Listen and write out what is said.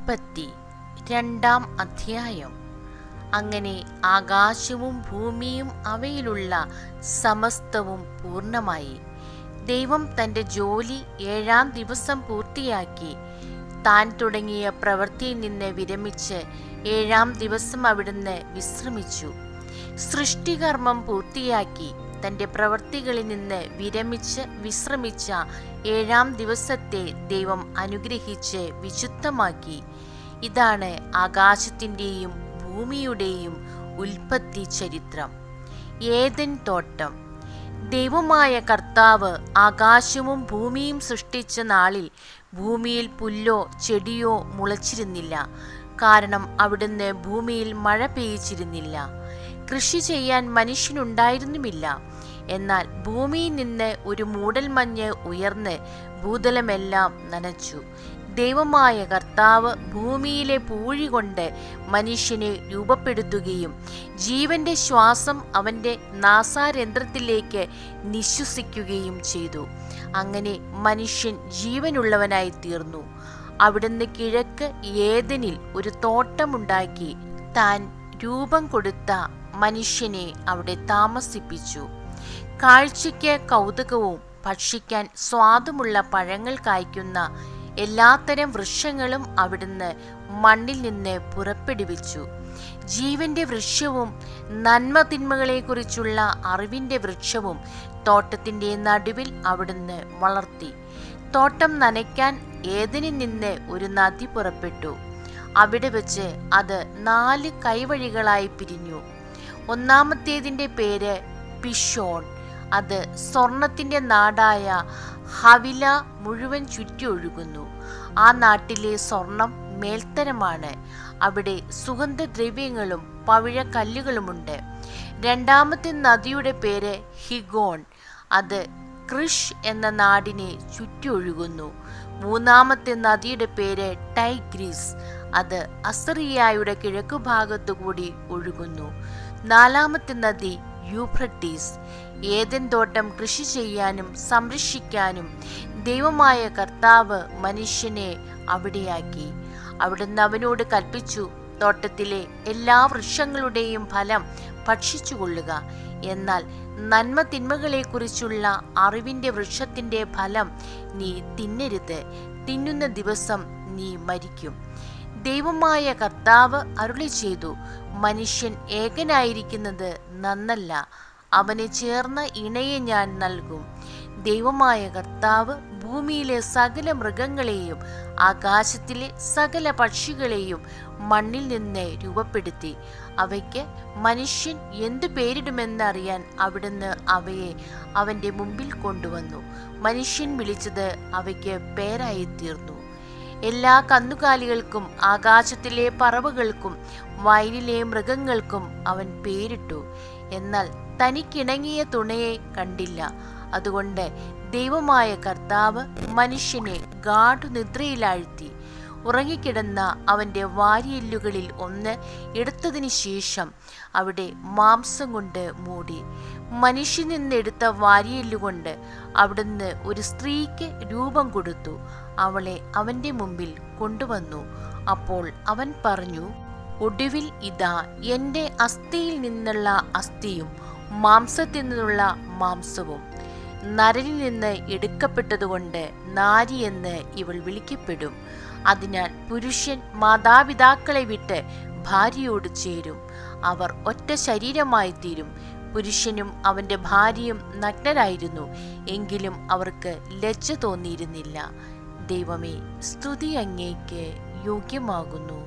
ഉൽപ്പത്തി 2-ാം അധ്യായം. അങ്ങനെ ആകാശവും ഭൂമിയും അവയിലുള്ള സമസ്തവും പൂർണ്ണമായി. ദൈവം തൻ്റെ ജോലി 7-ാം ദിവസം പൂർത്തിയാക്കി. താൻ തുടങ്ങിയ പ്രവൃത്തിയിൽ നിന്ന് വിരമിച്ച് 7-ാം ദിവസം അവിടുന്ന് വിശ്രമിച്ചു. സൃഷ്ടികർമ്മം പൂർത്തിയാക്കി തൻ്റെ പ്രവൃത്തികളിൽ നിന്ന് വിശ്രമിച്ച 7-ാം ദിവസത്തെ ദൈവം അനുഗ്രഹിച്ച് വിശുദ്ധമാക്കി. ഇതാണ് ആകാശത്തിൻ്റെയും ഭൂമിയുടെയും ഉൽപ്പത്തി ചരിത്രം. ഏദൻ തോട്ടം. ദൈവമായ കർത്താവ് ആകാശവും ഭൂമിയും സൃഷ്ടിച്ച നാളിൽ ഭൂമിയിൽ പുല്ലോ ചെടിയോ മുളച്ചിരുന്നില്ല. കാരണം അവിടുന്ന് ഭൂമിയിൽ മഴ പെയ്യിച്ചിരുന്നില്ല. കൃഷി ചെയ്യാൻ മനുഷ്യനുണ്ടായിരുന്നുമില്ല. എന്നാൽ ഭൂമിയിൽ നിന്ന് ഒരു മൂടൽമഞ്ഞ് ഉയർന്ന് ഭൂതലമെല്ലാം നനച്ചു. ദൈവമായ കർത്താവ് ഭൂമിയിലെ പൂഴി കൊണ്ട് മനുഷ്യനെ രൂപപ്പെടുത്തുകയും ജീവന്റെ ശ്വാസം അവന്റെ നാസാരന്ധ്രത്തിലേക്ക് നിശ്വസിക്കുകയും ചെയ്തു. അങ്ങനെ മനുഷ്യൻ ജീവനുള്ളവനായി തീർന്നു. അവിടുന്ന് കിഴക്ക് ഏദനിൽ ഒരു തോട്ടമുണ്ടാക്കി താൻ രൂപം കൊടുത്ത മനുഷ്യനെ അവിടെ താമസിപ്പിച്ചു. കാഴ്ചയ്ക്ക് കൗതുകവും ഭക്ഷിക്കാൻ സ്വാദുമുള്ള പഴങ്ങൾ കായ്ക്കുന്ന എല്ലാത്തരം വൃക്ഷങ്ങളും അവിടുന്ന് മണ്ണിൽ നിന്ന് പുറപ്പെടുവിച്ചു. ജീവന്റെ വൃക്ഷവും നന്മ തിന്മകളെക്കുറിച്ചുള്ള അറിവിന്റെ വൃക്ഷവും തോട്ടത്തിന്റെ നടുവിൽ അവിടുന്ന് വളർത്തി. തോട്ടം നനയ്ക്കാൻ ഏദനിൽ നിന്ന് ഒരു നദി പുറപ്പെട്ടു. അവിടെ വെച്ച് അത് 4 കൈവഴികളായി പിരിഞ്ഞു. ഒന്നാമത്തേതിൻ്റെ പേര് പിഷോൺ. അത് സ്വർണത്തിന്റെ നാടായ ഹവില മുഴുവൻ ചുറ്റി ഒഴുകുന്നു. ആ നാട്ടിലെ സ്വർണം മേൽത്തരമാണ്. അവിടെ സുഗന്ധദ്രവ്യങ്ങളും പവിഴക്കല്ലുകളുമുണ്ട്. രണ്ടാമത്തെ നദിയുടെ പേര് ഹിഗോൺ. അത് ക്രിഷ് എന്ന നാടിനെ ചുറ്റി ഒഴുകുന്നു. മൂന്നാമത്തെ നദിയുടെ പേര് ടൈഗ്രീസ്. അത് അസറിയായുടെ കിഴക്കുഭാഗത്തു കൂടി ഒഴുകുന്നു. 4ാമത്തെ നദി യൂഫ്രട്ടീസ്. ഏദൻ തോട്ടം കൃഷി ചെയ്യാനും സംരക്ഷിക്കാനും ദൈവമായ കർത്താവ് മനുഷ്യനെ അവിടെയാക്കി. അവിടുന്ന് അവനോട് കൽപ്പിച്ചു, തോട്ടത്തിലെ എല്ലാ വൃക്ഷങ്ങളുടെയും ഫലം ഭക്ഷിച്ചുകൊള്ളുക. എന്നാൽ നന്മ തിന്മകളെക്കുറിച്ചുള്ള അറിവിന്റെ വൃക്ഷത്തിന്റെ ഫലം നീ തിന്നരുത്. തിന്നുന്ന ദിവസം നീ മരിക്കും. ദൈവമായ കർത്താവ് അരുളി ചെയ്തു, മനുഷ്യൻ ഏകനായിരിക്കുന്നത് നന്നല്ല. അവന് ചേർന്ന ഇണയെ ഞാൻ നൽകും. ദൈവമായ കർത്താവ് ഭൂമിയിലെ സകല മൃഗങ്ങളെയും ആകാശത്തിലെ സകല പക്ഷികളെയും മണ്ണിൽ നിന്ന് രൂപപ്പെടുത്തി. അവയ്ക്ക് മനുഷ്യൻ എന്തു പേരിടുമെന്നറിയാൻ അവിടുന്ന് അവയെ അവന്റെ മുമ്പിൽ കൊണ്ടുവന്നു. മനുഷ്യൻ വിളിച്ചത് അവയ്ക്ക് പേരായിത്തീർന്നു. എല്ലാ കന്നുകാലികൾക്കും ആകാശത്തിലെ പറവകൾക്കും വയലിലെ മൃഗങ്ങൾക്കും അവൻ പേരിട്ടു. എന്നാൽ തനിക്കിണങ്ങിയ തുണയെ കണ്ടില്ല. അതുകൊണ്ട് ദൈവമായ കർത്താവ് മനുഷ്യനെ ഗാഢനിദ്രയിലാഴ്ത്തി. ഉറങ്ങിക്കിടന്ന അവന്റെ വാരിയെല്ലുകളിൽ ഒന്ന് എടുത്തതിന് ശേഷം അവിടെ മാംസം കൊണ്ട് മൂടി. മനുഷ്യൻ നിന്നെടുത്ത വാരിയെല്ലുകൊണ്ട് അവിടുന്ന് ഒരു സ്ത്രീക്ക് രൂപം കൊടുത്തു. അവളെ അവന്റെ മുമ്പിൽ കൊണ്ടുവന്നു. അപ്പോൾ അവൻ പറഞ്ഞു, ഒടുവിൽ ഇതാ എൻ്റെ അസ്ഥിയിൽ നിന്നുള്ള അസ്ഥിയും മാംസത്തിൽ നിന്നുള്ള മാംസവും. നരനിൽ നിന്ന് എടുക്കപ്പെട്ടതുകൊണ്ട് നാരി എന്ന് ഇവൾ വിളിക്കപ്പെടും. അതിനാൽ പുരുഷൻ മാതാപിതാക്കളെ വിട്ട് ഭാര്യയോട് ചേരും. അവർ ഒറ്റ ശരീരമായി തീരും. പുരുഷനും അവന്റെ ഭാര്യയും നഗ്നരായിരുന്നു. എങ്കിലും അവർക്ക് ലജ്ജ തോന്നിയിരുന്നില്ല. ദൈവമേ, സ്തുതി അങ്ങേക്ക് യോഗ്യമാകുന്നു.